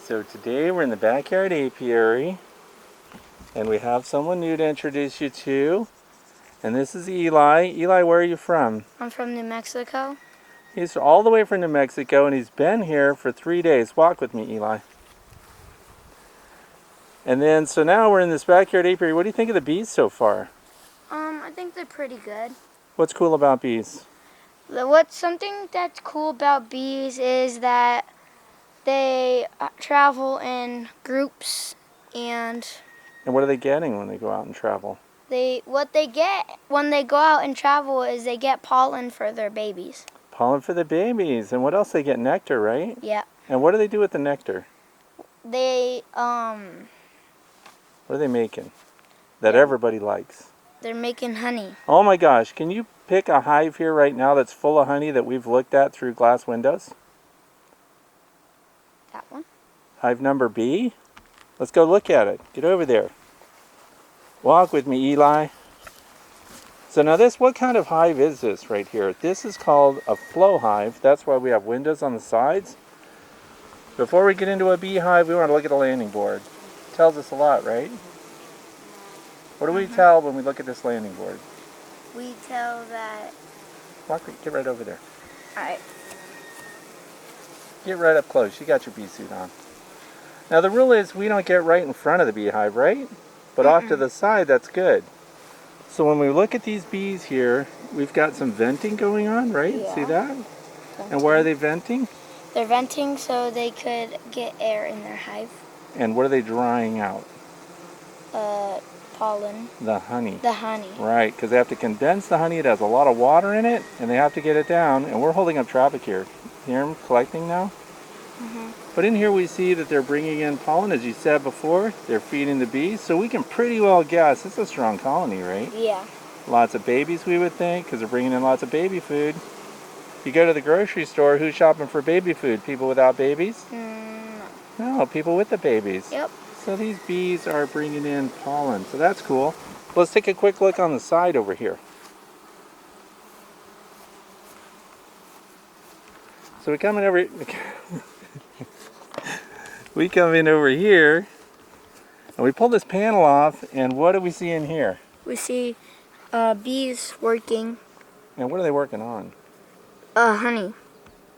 So today we're in the backyard apiary and we have someone new to introduce you to. And this is Eli. Eli, where are you from? I'm from New Mexico. He's all the way from New Mexico and he's been here for 3 days. Walk with me, Eli. And then, so now we're in this backyard apiary. What do you think of the bees so far? I think they're pretty good. What's cool about bees? Something that's cool about bees is that they travel in groups, and what are they getting when they go out and travel? what they get when they go out and travel is they get pollen for their babies. Pollen for the babies. And what else? They get nectar, right? Yeah. And what do they do with the nectar? They What are they making that everybody likes? they're making honey. Oh my gosh, can you pick a hive here right now that's full of honey that we've looked at through glass windows? That one. Hive number B? Let's go look at it. Get over there. Walk with me, Eli. So now what kind of hive is this right here? This is called a flow hive. That's why we have windows on the sides. Before we get into a beehive, we want to look at the landing board. It tells us a lot, right? What do we tell when we look at this landing board? We tell that. Get right over there. All right. Get right up close. You got your bee suit on. Now the rule is we don't get right in front of the beehive, right? But off to the side, that's good. So when we look at these bees here, we've got some venting going on, right? Yeah. See that? Venting. And why are they venting? They're venting so they could get air in their hive. And what are they drying out? Pollen. The honey. The honey. Right, because they have to condense the honey. It has a lot of water in it, and they have to get it down. And we're holding up traffic here. Hear them collecting now? Mm-hmm. But in here we see that they're bringing in pollen, as you said before. They're feeding the bees, so we can pretty well guess it's a strong colony, right? Yeah. Lots of babies, we would think, because they're bringing in lots of baby food. If you go to the grocery store, who's shopping for baby food? People without babies? No, people with the babies. Yep. So these bees are bringing in pollen, so that's cool. Let's take a quick look on the side over here. So we come in over we come in over here and we pull this panel off, and what do we see in here? We see bees working. And what are they working on? Honey.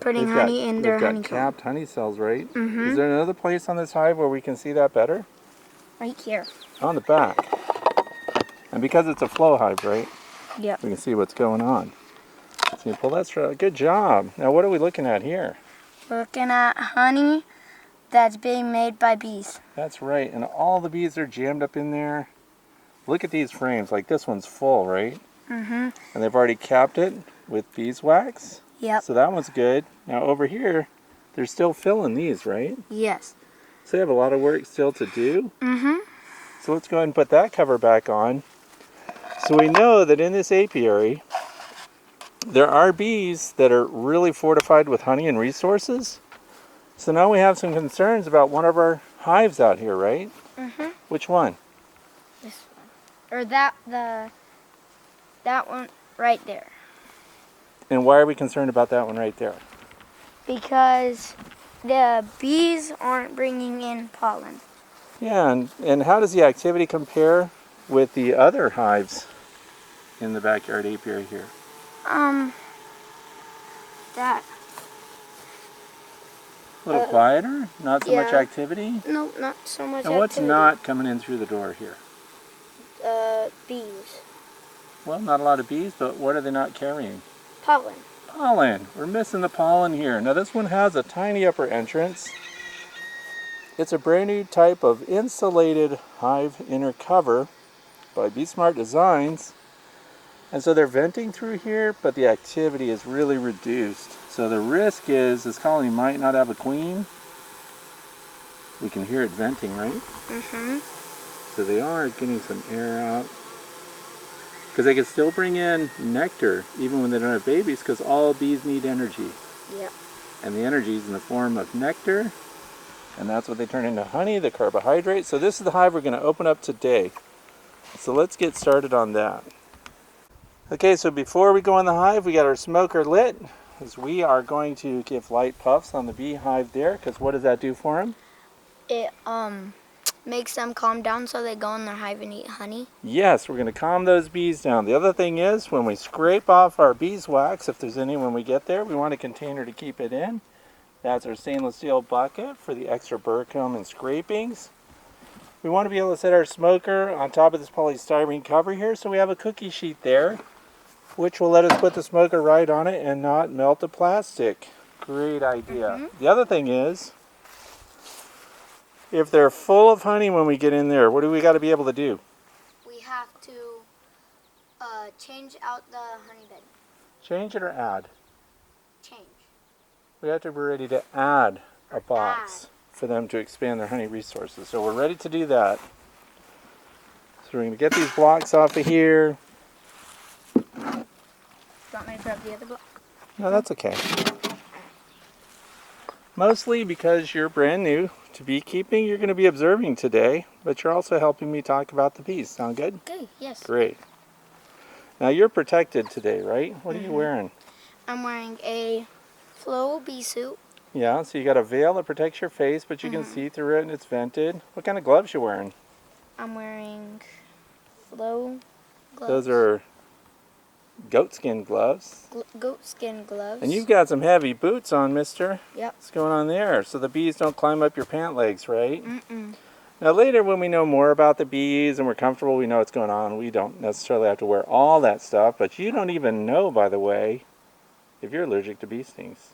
Putting honey in their honeycomb. They've got capped honey cells, right? Mm-hmm. Is there another place on this hive where we can see that better? Right here. On the back. And because it's a flow hive, right? Yep. We can see what's going on. So you pull that straight. Good job. Now what are we looking at here? We're looking at honey that's being made by bees. That's right. And all the bees are jammed up in there. Look at these frames. Like this one's full, right? Mm-hmm. And they've already capped it with beeswax. Yep. So that one's good. Now over here, they're still filling these, right? Yes. So they have a lot of work still to do. Mm-hmm. So let's go ahead and put that cover back on. So we know that in this apiary, there are bees that are really fortified with honey and resources. So now we have some concerns about one of our hives out here, right? Mm-hmm. Which one? This one. Or that one right there. And why are we concerned about that one right there? Because the bees aren't bringing in pollen. Yeah, and how does the activity compare with the other hives in the backyard apiary here? That. A little quieter? Not so much yeah. activity? No, not so much And what's activity. not coming in through the door here? Bees. Well, not a lot of bees, but what are they not carrying? Pollen. Pollen. We're missing the pollen here. Now this one has a tiny upper entrance. It's a brand new type of insulated hive inner cover by Bee Smart Designs. And so they're venting through here, but the activity is really reduced. So the risk is this colony might not have a queen. We can hear it venting, right? Mm-hmm. So they are getting some air out. Because they can still bring in nectar even when they don't have babies, because all bees need energy. Yep. And the energy is in the form of nectar. And that's what they turn into honey, the carbohydrate. So this is the hive we're going to open up today. So let's get started on that. Okay, so before we go in the hive, we got our smoker lit, as we are going to give light puffs on the beehive there, because what does that do for them? it makes them calm down so they go in their hive and eat honey. Yes, we're going to calm those bees down. The other thing is, when we scrape off our beeswax, if there's any when we get there, we want a container to keep it in. That's our stainless steel bucket for the extra burr comb and scrapings. We want to be able to set our smoker on top of this polystyrene cover here, so we have a cookie sheet there, which will let us put the smoker right on it and not melt the plastic. Great idea. The other thing is, if they're full of honey when we get in there, what do we got to be able to do? We have to change out the honey bed. Change it or add? Change. We have to be ready to add a box for them to expand their honey resources. So we're ready to do that. So we're going to get these blocks off of here. Do you want me to grab the other block? No, that's okay. Mostly because you're brand new to beekeeping, you're going to be observing today, but you're also helping me talk about the bees. Sound good? Good, yes. Great. Now you're protected today, right? What are you wearing? I'm wearing a flow bee suit. Yeah, so you got a veil that protects your face, but you can see through it and it's vented. What kind of gloves you wearing? I'm wearing flow gloves. Those are goatskin gloves. Goat skin gloves. And you've got some heavy boots on, mister. Yep. What's going on there? So the bees don't climb up your pant legs, right? Mm-mm. Now later when we know more about the bees and we're comfortable, we know what's going on, we don't necessarily have to wear all that stuff, but you don't even know, by the way, if you're allergic to bee stings.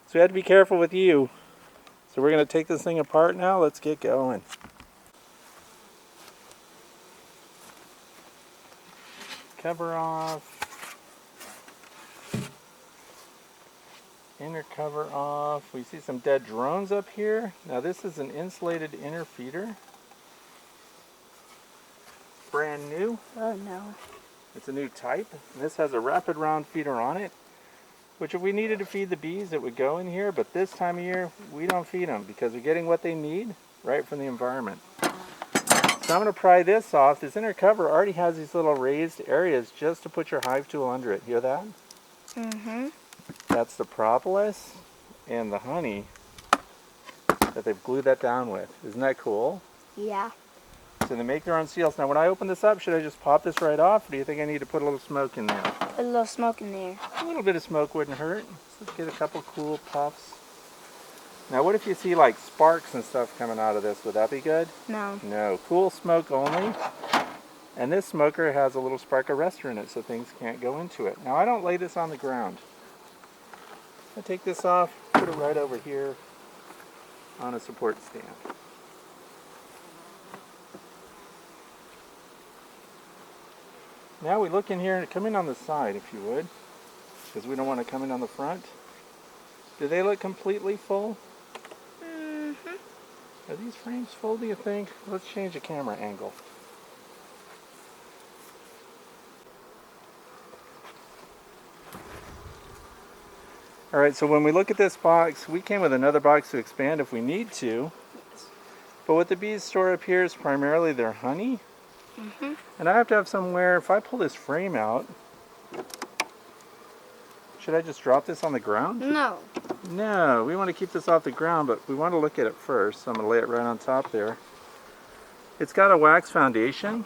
So we have to be careful with you. So we're going to take this thing apart now. Let's get going. Cover off. Inner cover off. We see some dead drones up here. Now this is an insulated inner feeder. Brand new. Oh no. It's a new type. And this has a rapid round feeder on it, which if we needed to feed the bees, it would go in here, but this time of year, we don't feed them because they're getting what they need right from the environment. So I'm going to pry this off. This inner cover already has these little raised areas just to put your hive tool under it. Hear that? Mm-hmm. That's the propolis and the honey that they've glued that down with. Isn't that cool? Yeah. So they make their own seals. Now when I open this up, should I just pop this right off, or do you think I need to put a little smoke in there? Put a little smoke in there. A little bit of smoke wouldn't hurt. Let's get a couple cool puffs. Now what if you see like sparks and stuff coming out of this? Would that be good? No. No. Cool smoke only. And this smoker has a little spark arrestor in it so things can't go into it. Now I don't lay this on the ground. I take this off, put it right over here on a support stand. Now we look in here and come in on the side if you would, because we don't want to come in on the front. Do they look completely full? Mm-hmm. Are these frames full, do you think? Let's change the camera angle. Alright, so when we look at this box, we came with another box to expand if we need to. But what the bees store up here is primarily their honey. Mm-hmm. And I have to have somewhere, if I pull this frame out, should I just drop this on the ground? No. No, we want to keep this off the ground, but we want to look at it first. So I'm going to lay it right on top there. It's got a wax foundation,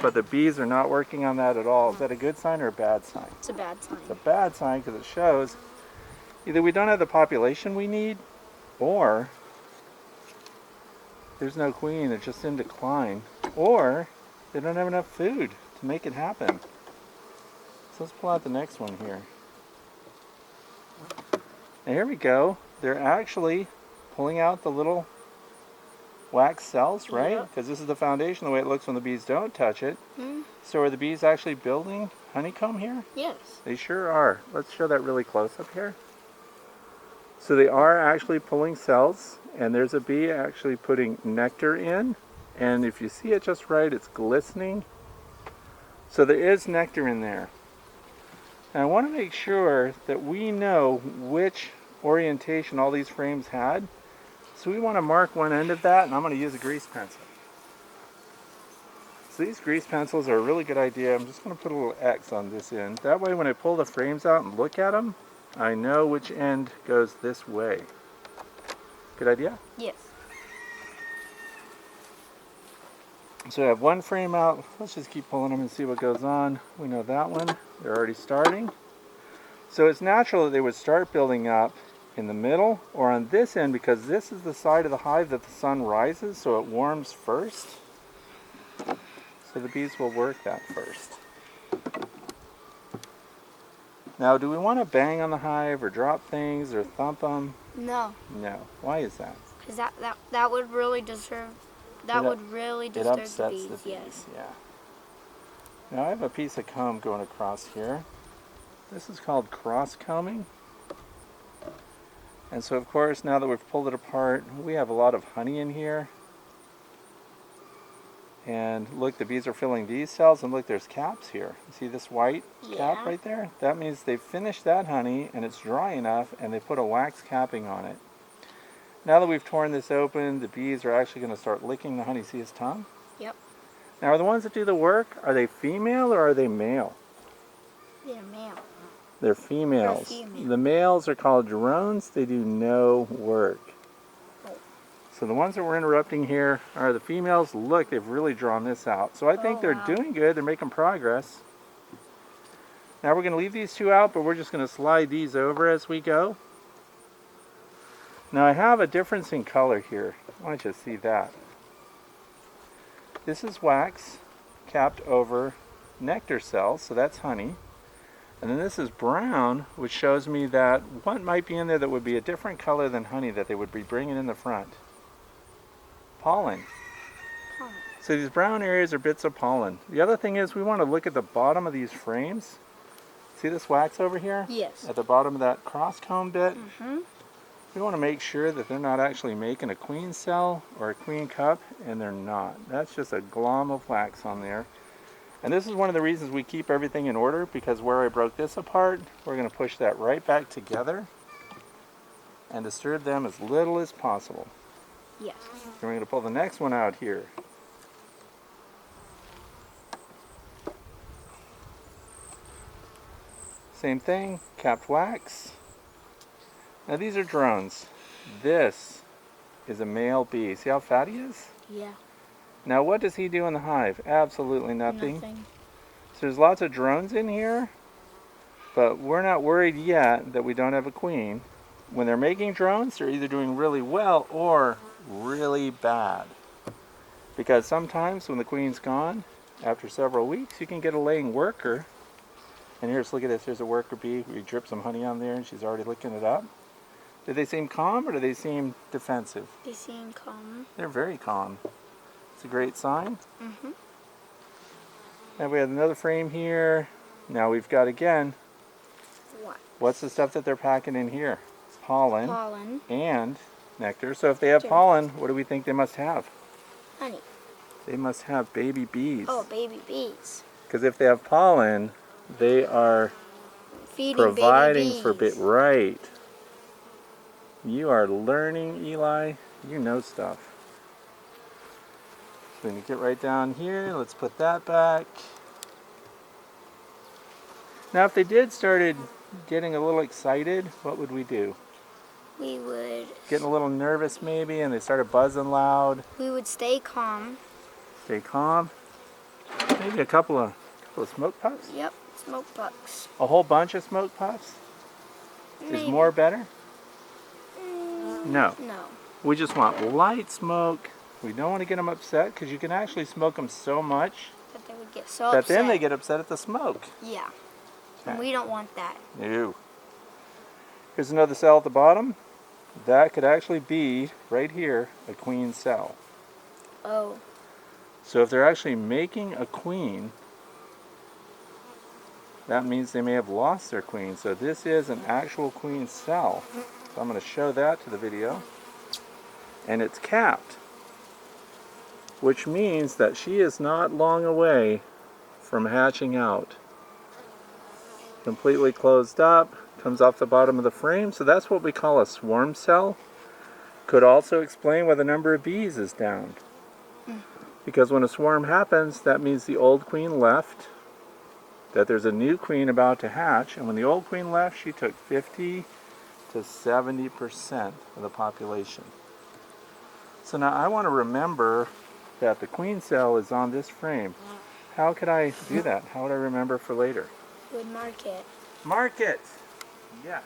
but the bees are not working on that at all. Is that a good sign or a bad sign? It's a bad sign. It's a bad sign because it shows either we don't have the population we need, or there's no queen, it's just in decline, or they don't have enough food to make it happen. So let's pull out the next one here. And here we go. They're actually pulling out the little wax cells, right? Because this is the foundation, the way it looks when the bees don't touch it. Mm-hmm. So are the bees actually building honeycomb here? Yes. They sure are. Let's show that really close up here. So they are actually pulling cells, and there's a bee actually putting nectar in. And if you see it just right, it's glistening. So there is nectar in there. And I want to make sure that we know which orientation all these frames had. So we want to mark one end of that, and I'm going to use a grease pencil. So these grease pencils are a really good idea. I'm just going to put a little X on this end. That way when I pull the frames out and look at them, I know which end goes this way. Good idea? Yes. So I have one frame out. Let's just keep pulling them and see what goes on. We know that one. They're already starting. So it's natural that they would start building up in the middle or on this end because this is the side of the hive that the sun rises, so it warms first. So the bees will work that first. Now, do we want to bang on the hive or drop things or thump them? No, No. Why is that? because that would really disturb. That would really It disturb upsets the bees. the bees, Yes. yeah. Now I have a piece of comb going across here. This is called cross combing. And so of course, now that we've pulled it apart, we have a lot of honey in here. And look, the bees are filling these cells, and look, there's caps here. See this white cap Yeah. right there? That means they've finished that honey and it's dry enough and they put a wax capping on it. Now that we've torn this open, the bees are actually going to start licking the honey. See his tongue? Yep. Now are the ones that do the work, are they female or are they male? They're male. They're females. They're female. The males are called drones. They do no work. Oh. So the ones that we're interrupting here are the females. Look, they've really drawn this out. So I think they're wow. doing good. They're making progress. Now we're going to leave these two out, but we're just going to slide these over as we go. Now I have a difference in color here. I want you to see that. This is wax capped over nectar cells, so that's honey. And then this is brown, which shows me that what might be in there that would be a different color than honey that they would be bringing in the front. Pollen. Pollen. So these brown areas are bits of pollen. The other thing is we want to look at the bottom of these frames. See this wax over here? Yes. At the bottom of that cross comb bit? Mm-hmm. We want to make sure that they're not actually making a queen cell or a queen cup, and they're not. That's just a glom of wax on there. And this is one of the reasons we keep everything in order, because where I broke this apart, we're going to push that right back together and disturb them as little as possible. Yes. Then we're going to pull the next one out here. Same thing, capped wax. Now these are drones. This is a male bee. See how fat he is? Yeah. Now what does he do in the hive? Absolutely nothing. Nothing. So there's lots of drones in here, but we're not worried yet that we don't have a queen. When they're making drones, they're either doing really well or really bad. Because sometimes when the queen's gone, after several weeks, you can get a laying worker. And here's, look at this, here's a worker bee. We drip some honey on there and she's already licking it up. Do they seem calm or do they seem defensive? They seem calm. They're very calm. It's a great sign. Mm-hmm. And we have another frame here. Now we've got, again, What? what's the stuff that they're packing in here? Pollen Pollen. and nectar. So if they have Sure. pollen, what do we think they must have? Honey. They must have baby bees. Oh, baby bees. Because if they have pollen, they are Feeding providing baby bees. for bit. Right. You are learning, Eli. You know stuff. So when you get right down here, let's put that back. Now if they did started getting a little excited, what would we do? We would Getting a little nervous maybe, and they started buzzing loud. stay calm. Stay calm. Maybe a couple of smoke puffs. Yep. Smoke bugs. A whole bunch of smoke puffs. Is more better? No. No. We just want light smoke. We don't want to get them upset because you can actually smoke them so much But they would get so that upset. then they get upset at the smoke. Yeah. And Okay. we don't want that. No. Here's another cell at the bottom. That could actually be, right here, a queen cell. Oh. So if they're actually making a queen, that means they may have lost their queen. So this is an actual queen cell. So I'm going to show that to the video. And it's capped, which means that she is not long away from hatching out. Completely closed up, comes off the bottom of the frame. So that's what we call a swarm cell. Could also explain why the number of bees is down. Because when a swarm happens, that means the old queen left, that there's a new queen about to hatch, and when the old queen left, she took 50 to 70% of the population. So now I want to remember that the queen cell is on this frame. How could I do that? How would I remember for later? Would mark it. Mark it! Yes.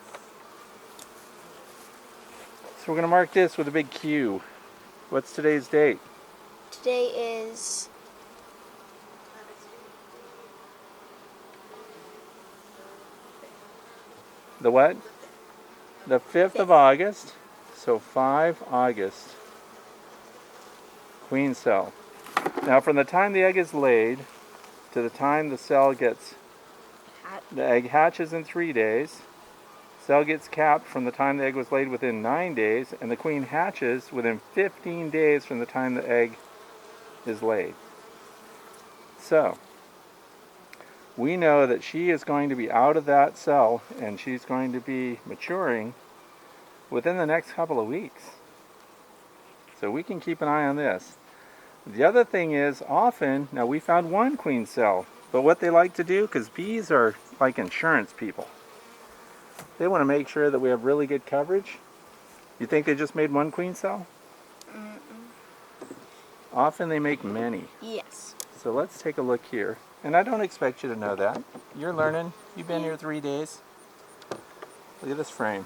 So we're going to mark this with a big Q. What's today's date? Today is The what? The 5th of August. So 5 August. Queen cell. Now from the time the egg is laid to the time the cell gets, the egg hatches in 3 days. Cell gets capped from the time the egg was laid within 9 days, and the queen hatches within 15 days from the time the egg is laid. So, we know that she is going to be out of that cell and she's going to be maturing within the next couple of weeks. So we can keep an eye on this. The other thing is, often, now we found one queen cell, but what they like to do, because bees are like insurance people, they want to make sure that we have really good coverage. You think they just made one queen cell? Often they make many. yes. So let's take a look here. And I don't expect you to know that. You're learning. You've been here 3 days. Look at this frame.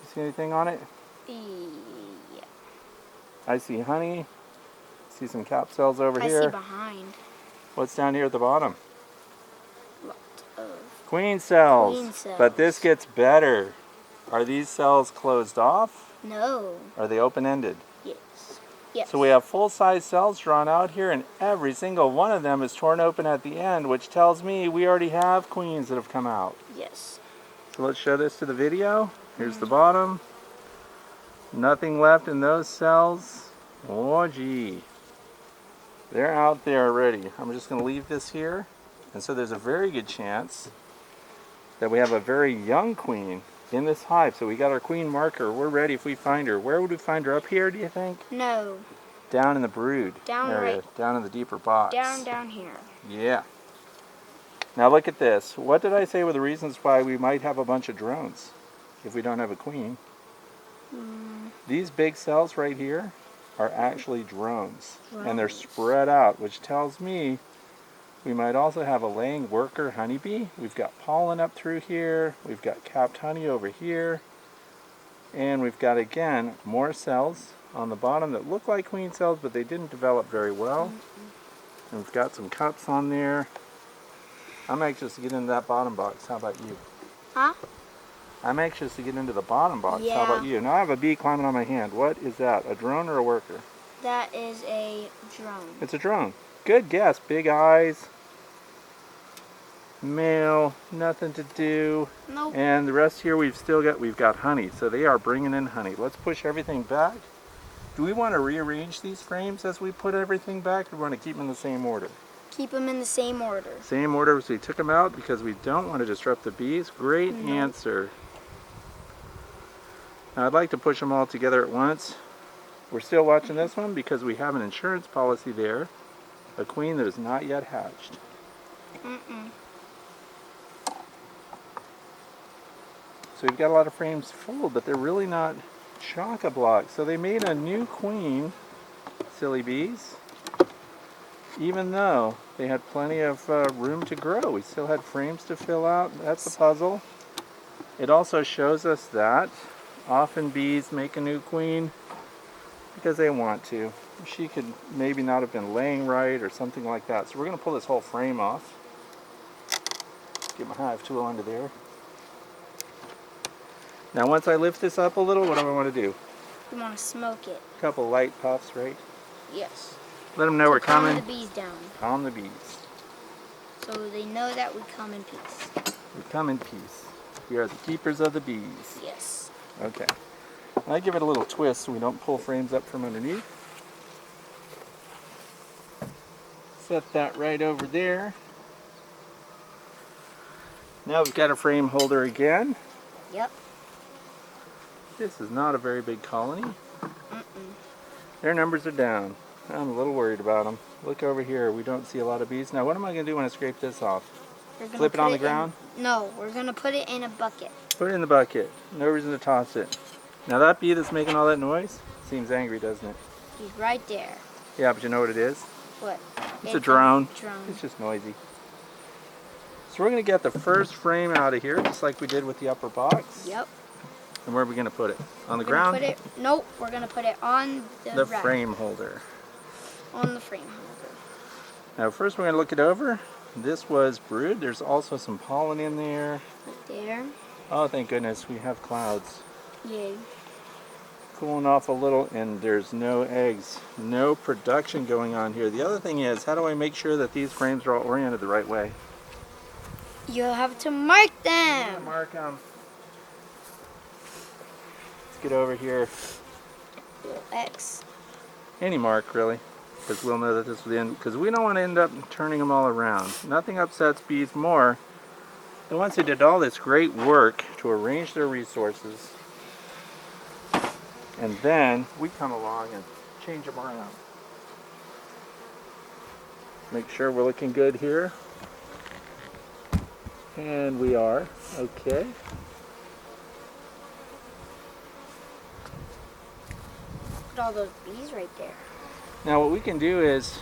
You see anything on it? Yeah. I see honey. See some cap cells over I here. see behind. What's down here at the bottom? Lot of Queen cells. Queen cells. But this gets better. Are these cells closed off? no. Are they open-ended? Yes. Yes. So we have full-size cells drawn out here, and every single one of them is torn open at the end, which tells me we already have queens that have come out. yes. So let's show this to the video. Here's the bottom. Nothing left in those cells. Oh gee. They're out there already. I'm just going to leave this here. And so there's a very good chance that we have a very young queen in this hive. So we got our queen marker. We're ready if we find her. Where would we find her? Up here, do you think? No. Down in the brood Down area. right- Down in the deeper box. Down here. Yeah. Now look at this. What did I say were the reasons why we might have a bunch of drones if we don't have a queen? These big cells right here are actually drones. And they're spread out, which tells me we might also have a laying worker honeybee. We've got pollen up through here. We've got capped honey over here. And we've got, again, more cells on the bottom that look like queen cells, but they didn't develop very well. And we've got some cups on there. I'm anxious to get into that bottom box. How about you? Huh? I'm anxious to get into the bottom box. How Yeah. about you? Now I have a bee climbing on my hand. What is that? A drone or a worker? That is a drone. It's a drone. Good guess. Big eyes. Male. Nothing to do. Nope. And the rest here we've got honey. So they are bringing in honey. Let's push everything back. Do we want to rearrange these frames as we put everything back, or do we want to keep them in the same order? Keep them in the same order. Same order as we took them out because we don't want to disrupt the bees. Great answer. Now I'd like to push them all together at once. We're still watching this one because we have an insurance policy there. A queen that is not yet hatched. So we've got a lot of frames full, but they're really not chock-a-block. So they made a new queen, silly bees, even though they had plenty of room to grow. We still had frames to fill out. That's a puzzle. It also shows us that often bees make a new queen because they want to. She could maybe not have been laying right or something like that. So we're going to pull this whole frame off. Get my hive tool under there. Now once I lift this up a little, what do I want to do? We want to smoke it. A couple light puffs, right? Yes. Let them know we're Calm coming. the bees down, Calm the bees. so they know that we come in peace. We come in peace. We are the keepers of the bees. Yes. Okay. And I give it a little twist so we don't pull frames up from underneath. Set that right over there. Now we've got a frame holder again. Yep. This is not a very big colony. Their numbers are down. I'm a little worried about them. Look over here. We don't see a lot of bees. Now what am I going to do when I scrape this off? We're gonna Flip it put on the in- ground? No, we're going to put it in a bucket. Put it in the bucket. No reason to toss it. Now that bee that's making all that noise seems angry, doesn't it? He's right there. Yeah, but you know what it is? What? It's a drone. Drone. It's just noisy. So we're going to get the first frame out of here, just like we did with the upper box. Yep. And where are we going to put it? On the We're gonna ground? nope, we're going to put it on the rack. Frame holder. On the frame holder. Now first we're going to look it over. This was brood. There's also some pollen in there. Right there. Oh, thank goodness, we have clouds. Yay. Cooling off a little, and there's no eggs. No production going on here. The other thing is, how do I make sure that these frames are all oriented the right way? You'll have to mark them. Mark them. Let's get over here. Little X. Any mark, really, because we'll know that this will end. Because we don't want to end up turning them all around. Nothing upsets bees more than once they did all this great work to arrange their resources, and then we come along and change them around. Make sure we're looking good here. And we are. Okay. Look at all those bees right there. Now what we can do is,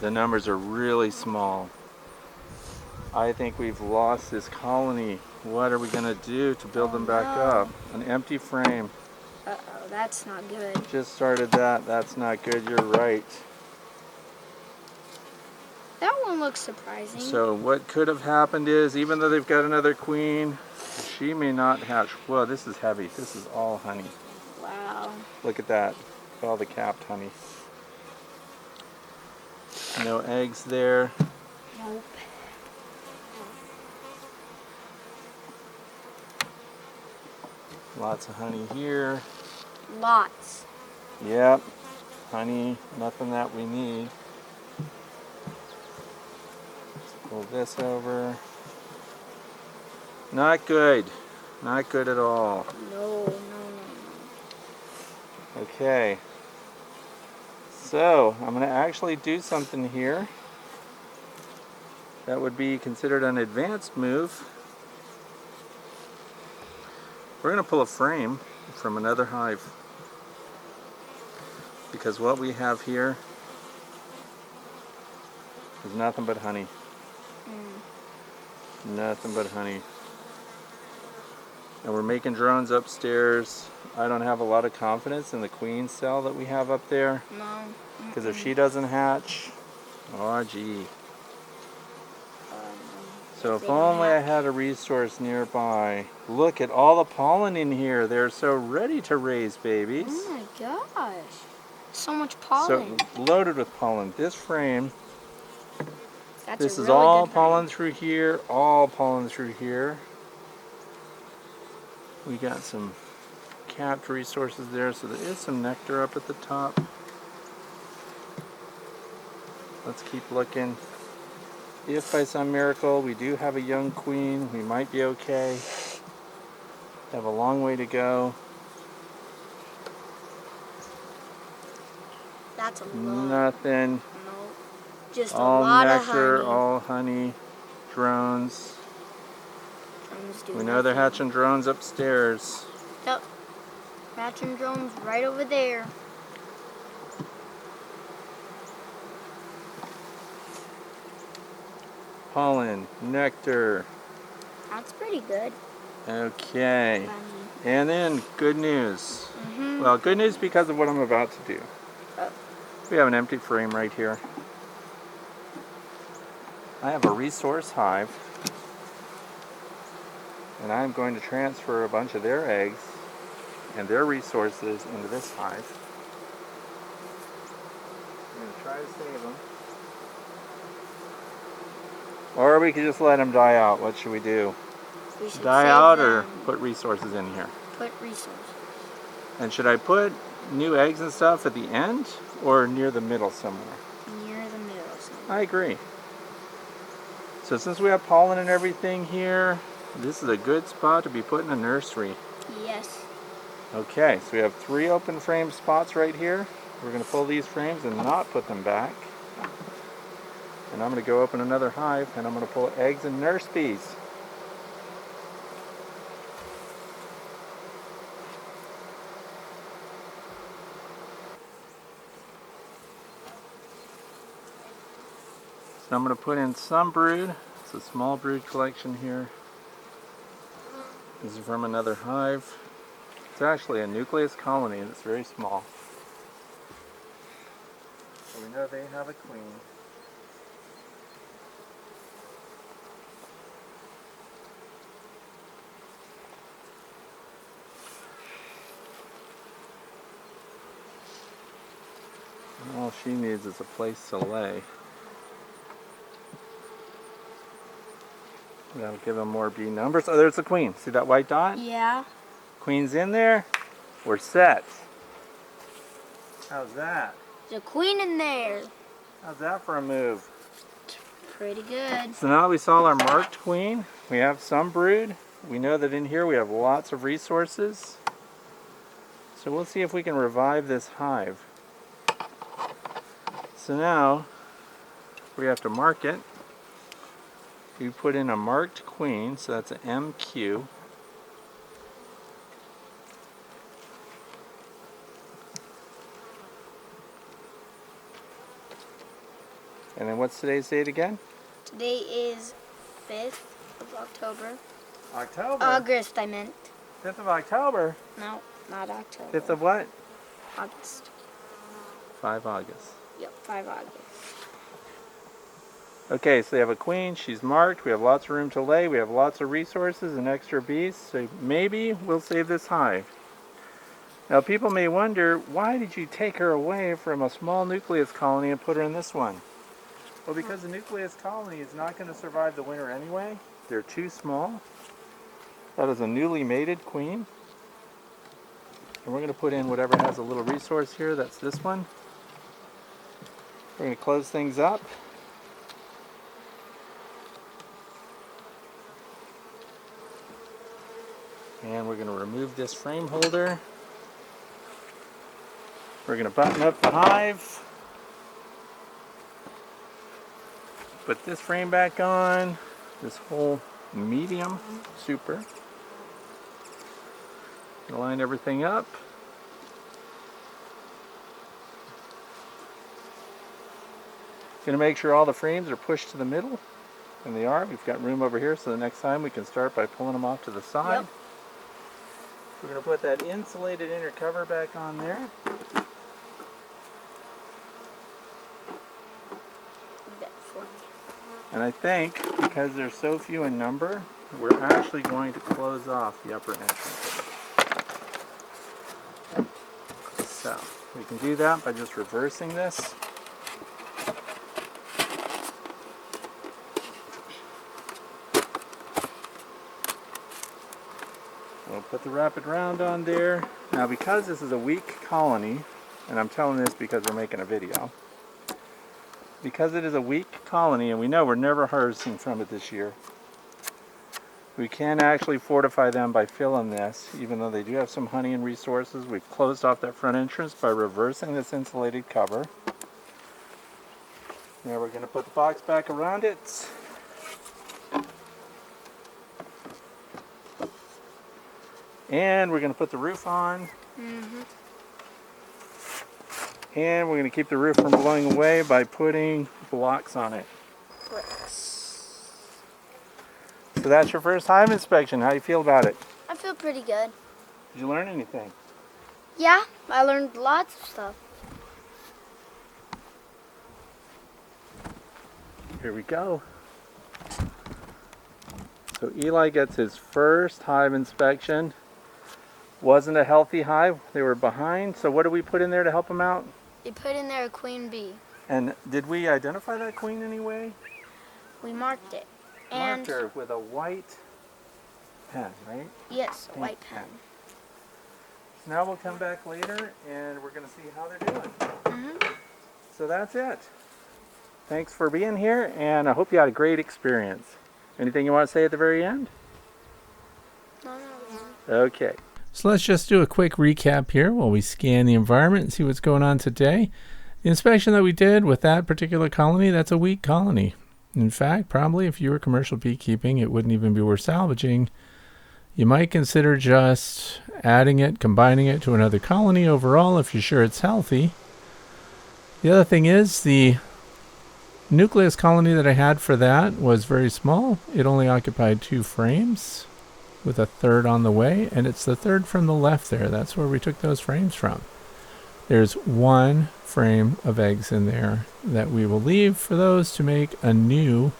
the numbers are really small. I think we've lost this colony. What are we going to do to build them back up? An empty frame. Uh-oh, that's not good. Just started that. That's not good. You're right. That one looks surprising. So what could have happened is, even though they've got another queen, she may not hatch. Whoa, this is heavy. This is all honey. Wow. Look at that. All the capped honey. No eggs there. Nope. Lots of honey here. Lots. Yep. Honey, nothing that we need. Let's pull this over. Not good. Not good at all. No. Okay. So, I'm going to actually do something here that would be considered an advanced move. We're going to pull a frame from another hive, because what we have here is nothing but honey. Nothing but honey. And we're making drones upstairs. I don't have a lot of confidence in the queen cell that we have up there, No. because if she doesn't hatch, oh gee. So if They don't only I hatch. had a resource nearby. Look at all the pollen in here. They're so ready to raise babies. Oh my gosh. So much pollen. So loaded with pollen. This frame, That's this a is really all good pollen through here, all pollen through here. We got some capped resources there, so there is some nectar up at the top. Let's keep looking. If by some miracle we do have a young queen, we might be okay. Have a long way to go. That's a lot. Nothing. No. Just All a lot nectar, of honey. all honey. Drones. Drones do We know they're nothing. hatching drones upstairs. Yep. Hatching drones right over there. Pollen, nectar. That's pretty good. Okay. And then good news. Mm-hmm. Well, good news because of what I'm about to do. Oh. We have an empty frame right here. I have a resource hive, and I'm going to transfer a bunch of their eggs and their resources into this hive. I'm going to try to save them. Or we could just let them die out. What should we do? We should Die save out or them. put resources in here? Put resources. And should I put new eggs and stuff at the end or near the middle somewhere? Near the middle. Somewhere. I agree. So since we have pollen and everything here, this is a good spot to be putting a nursery. Yes. Okay, so we have 3 open frame spots right here. We're going to pull these frames and not put them back. And I'm going to go open another hive and I'm going to pull eggs and nurse bees. So I'm going to put in some brood. It's a small brood collection here. This is from another hive. It's actually a nucleus colony and it's very small. So we know they have a queen. And all she needs is a place to lay. That'll give them more bee numbers. Oh, there's the queen. See that white dot? Yeah. Queen's in there. We're set. How's that? There's a queen in there. How's that for a move? Pretty good. So now that we saw our marked queen, we have some brood. We know that in here we have lots of resources. So we'll see if we can revive this hive. So now we have to mark it. You put in a marked queen, so that's an MQ. And then what's today's date again? Today is 5th of October. October? August, I meant. 5th of October? No, not October. 5th of what? August. 5 August. Yep, 5 August. Okay, so they have a queen, she's marked, we have lots of room to lay, we have lots of resources and extra bees, so maybe we'll save this hive. Now people may wonder, why did you take her away from a small nucleus colony and put her in this one? Well, because the nucleus colony is not going to survive the winter anyway. They're too small. That is a newly mated queen. And we're going to put in whatever has a little resource here, that's this one. We're going to close things up. And we're going to remove this frame holder. We're going to button up the hive. Put this frame back on. This whole medium super. Line everything up. Going to make sure all the frames are pushed to the middle. And they are. We've got room over here, so the next time we can start by pulling them off to the side. Yep. We're going to put that insulated inner cover back on there. And I think, because there's so few in number, we're actually going to close off the upper entrance. So, we can do that by just reversing this. We'll put the rapid round on there. Now because this is a weak colony, and I'm telling this because we're making a video, because it is a weak colony and we know we're never harvesting from it this year, we can actually fortify them by filling this, even though they do have some honey and resources. We've closed off that front entrance by reversing this insulated cover. Now we're going to put the box back around it. And we're going to put the roof on. And we're going to keep the roof from blowing away by putting blocks on it. Bricks. So that's your first hive inspection. How do you feel about it? I feel pretty good. Did you learn anything? Yeah, I learned lots of stuff. Here we go. So Eli gets his first hive inspection. Wasn't a healthy hive. They were behind. So what did we put in there to help them out? We put in there a queen bee. And did we identify that queen anyway? We marked it. Marked her with a white pen, right? Yes, a Pink white pen. So now we'll come back later and we're going to see how they're doing. So that's it. Thanks for being here, and I hope you had a great experience. Anything you want to say at the very end? No. Okay. So let's just do a quick recap here while we scan the environment and see what's going on today. The inspection that we did with that particular colony, that's a weak colony. In fact, probably if you were commercial beekeeping, it wouldn't even be worth salvaging. You might consider just adding it, combining it to another colony overall if you're sure it's healthy. The other thing is the nucleus colony that I had for that was very small. It only occupied 2 frames with a third on the way, and it's the third from the left there. That's where we took those frames from. There's 1 frame of eggs in there that we will leave for those to make a new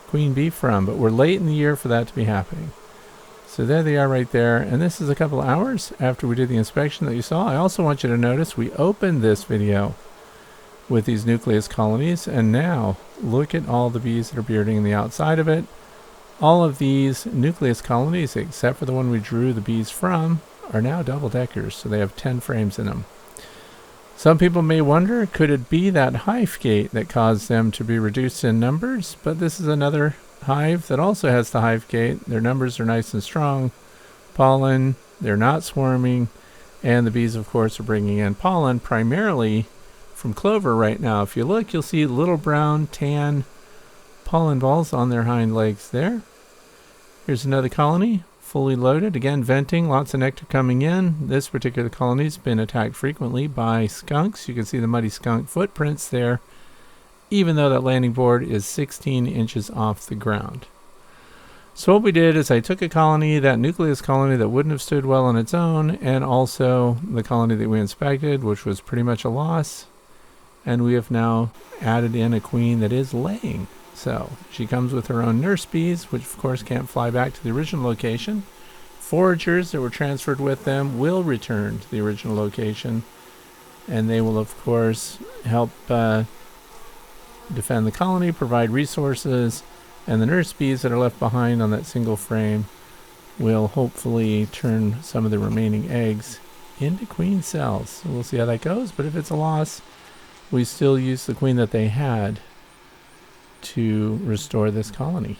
queen bee from, but we're late in the year for that to be happening. So there they are right there, and this is a couple hours after we did the inspection that you saw. I also want you to notice we opened this video with these nucleus colonies, and now look at all the bees that are bearding in the outside of it. All of these nucleus colonies, except for the one we drew the bees from, are now double-deckers, so they have 10 frames in them. Some people may wonder, could it be that hive gate that caused them to be reduced in numbers? But this is another hive that also has the hive gate. Their numbers are nice and strong. Pollen, they're not swarming, and the bees, of course, are bringing in pollen primarily from clover right now. If you look, you'll see little brown, tan pollen balls on their hind legs there. Here's another colony, fully loaded. Again, venting, lots of nectar coming in. This particular colony's been attacked frequently by skunks. You can see the muddy skunk footprints there, even though that landing board is 16 inches off the ground. So what we did is I took a colony, that nucleus colony that wouldn't have stood well on its own, and also the colony that we inspected, which was pretty much a loss, and we have now added in a queen that is laying. So she comes with her own nurse bees, which of course can't fly back to the original location. Foragers that were transferred with them will return to the original location, and they will of course help defend the colony, provide resources, and the nurse bees that are left behind on that single frame will hopefully turn some of the remaining eggs into queen cells. So we'll see how that goes, but if it's a loss, we still use the queen that they had to restore this colony.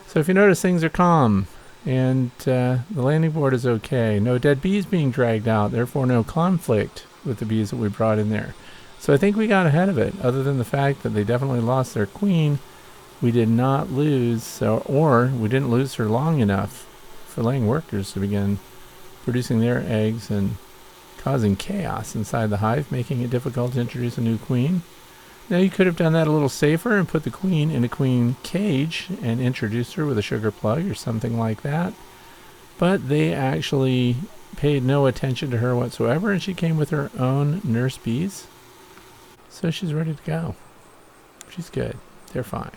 So if you notice, things are calm, and the landing board is okay. No dead bees being dragged out, therefore no conflict with the bees that we brought in there. So I think we got ahead of it, other than the fact that they definitely lost their queen. We did not lose, or we didn't lose her long enough for laying workers to begin producing their eggs and causing chaos inside the hive, making it difficult to introduce a new queen. Now you could have done that a little safer and put the queen in a queen cage and introduced her with a sugar plug or something like that. But they actually paid no attention to her whatsoever, and she came with her own nurse bees. So she's ready to go. She's good. They're fine.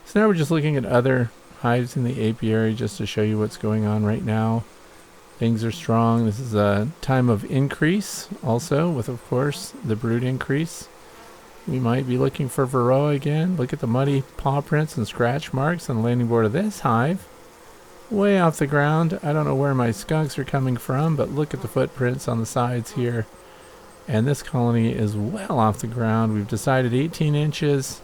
So now we're just looking at other hives in the apiary just to show you what's going on right now. Things are strong. This is a time of increase also, with of course the brood increase. We might be looking for Varroa again. Look at the muddy paw prints and scratch marks on the landing board of this hive. Way off the ground. I don't know where my skunks are coming from, but look at the footprints on the sides here. And this colony is well off the ground. We've decided 18 inches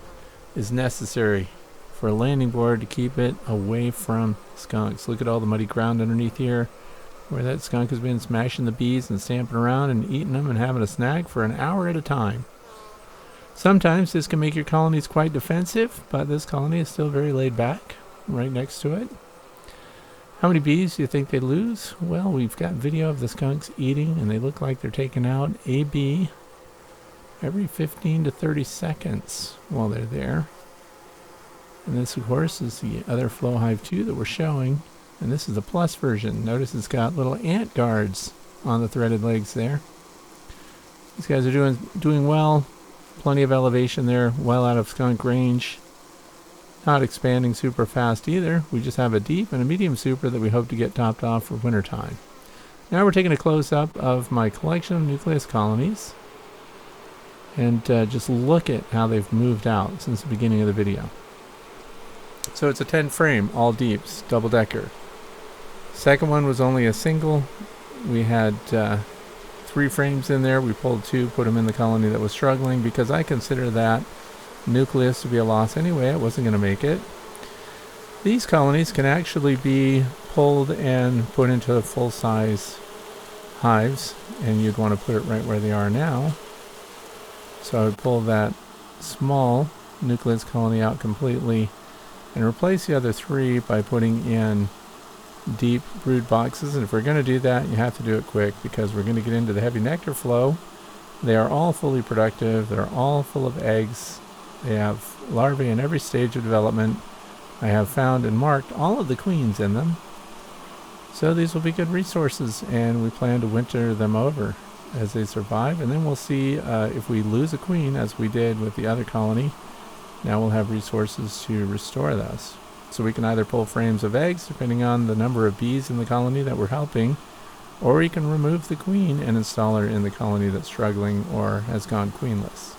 is necessary for a landing board to keep it away from skunks. Look at all the muddy ground underneath here, where that skunk has been smashing the bees and stamping around and eating them and having a snack for an hour at a time. Sometimes this can make your colonies quite defensive, but this colony is still very laid back right next to it. How many bees do you think they lose? Well, we've got video of the skunks eating, and they look like they're taking out a bee every 15 to 30 seconds while they're there. And this, of course, is the other flow hive 2 that we're showing. And this is the plus version. Notice it's got little ant guards on the threaded legs there. These guys are doing well. Plenty of elevation there, well out of skunk range. Not expanding super fast either. We just have a deep and a medium super that we hope to get topped off for wintertime. Now we're taking a close-up of my collection of nucleus colonies. And just look at how they've moved out since the beginning of the video. So it's a 10 frame, all deeps, double decker. Second one was only a single. We had 3 frames in there. We pulled 2, put them in the colony that was struggling, because I consider that nucleus to be a loss anyway. It wasn't going to make it. These colonies can actually be pulled and put into full-size hives, and you'd want to put it right where they are now. So I would pull that small nucleus colony out completely and replace the other 3 by putting in deep brood boxes. And if we're going to do that, you have to do it quick, because we're going to get into the heavy nectar flow They are all fully productive. They're all full of eggs. They have larvae in every stage of development. I have found and marked all of the queens in them. So these will be good resources, and we plan to winter them over as they survive, and then we'll see if we lose a queen, as we did with the other colony. Now we'll have resources to restore those. So we can either pull frames of eggs, depending on the number of bees in the colony that we're helping, or we can remove the queen and install her in the colony that's struggling or has gone queenless.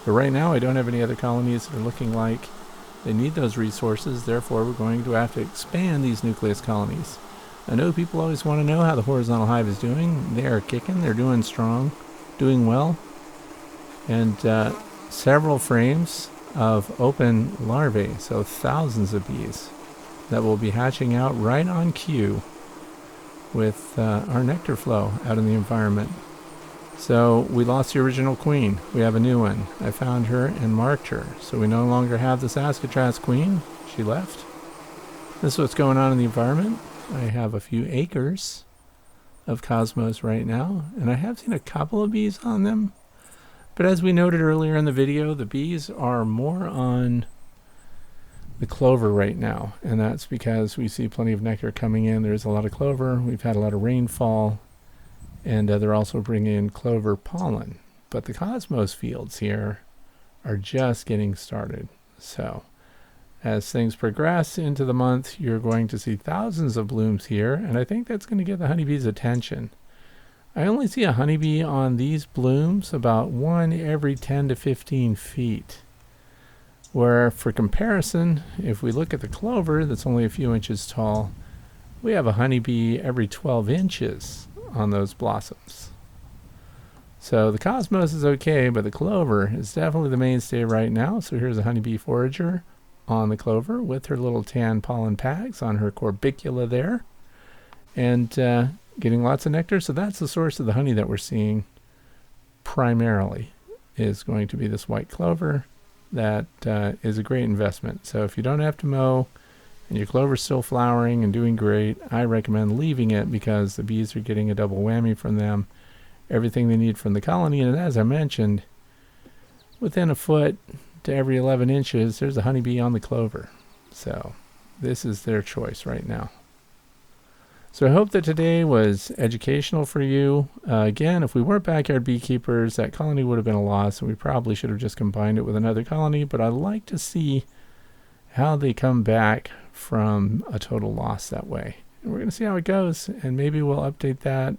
But right now I don't have any other colonies that are looking like they need those resources, therefore we're going to have to expand these nucleus colonies. I know people always want to know how the horizontal hive is doing. They are kicking, they're doing strong, doing well. And several frames of open larvae, so thousands of bees that will be hatching out right on cue with our nectar flow out in the environment. So we lost the original queen. We have a new one. I found her and marked her. So we no longer have the Saskatraz queen. She left. This is what's going on in the environment. I have a few acres of cosmos right now, and I have seen a couple of bees on them. But as we noted earlier in the video, the bees are more on the clover right now, and that's because we see plenty of nectar coming in. There's a lot of clover. We've had a lot of rainfall, and they're also bringing in clover pollen. But the cosmos fields here are just getting started. So as things progress into the month, you're going to see thousands of blooms here, and I think that's going to get the honeybees' attention. I only see a honeybee on these blooms about one every 10 to 15 feet. Where, for comparison, if we look at the clover that's only a few inches tall, we have a honeybee every 12 inches on those blossoms. So the cosmos is okay, but the clover is definitely the mainstay right now. So here's a honeybee forager on the clover with her little tan pollen packs on her corbicula there, and getting lots of nectar. So that's the source of the honey that we're seeing primarily, is going to be this white clover. That is a great investment. So if you don't have to mow and your clover's still flowering and doing great, I recommend leaving it, because the bees are getting a double whammy from them, everything they need from the colony. And as I mentioned, within a foot to every 11 inches, there's a honeybee on the clover. So this is their choice right now. So I hope that today was educational for you. Again, if we weren't backyard beekeepers, that colony would have been a loss, and we probably should have just combined it with another colony. But I'd like to see how they come back from a total loss that way. And we're going to see how it goes, and maybe we'll update that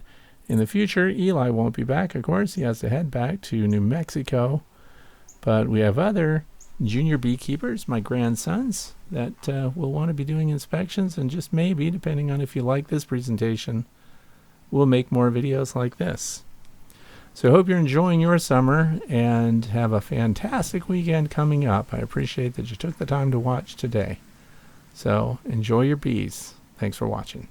in the future. Eli won't be back, of course. He has to head back to New Mexico. But we have other junior beekeepers, my grandsons, that will want to be doing inspections, and just maybe, depending on if you like this presentation, we'll make more videos like this. So I hope you're enjoying your summer and have a fantastic weekend coming up. I appreciate that you took the time to watch today. So enjoy your bees. Thanks for watching.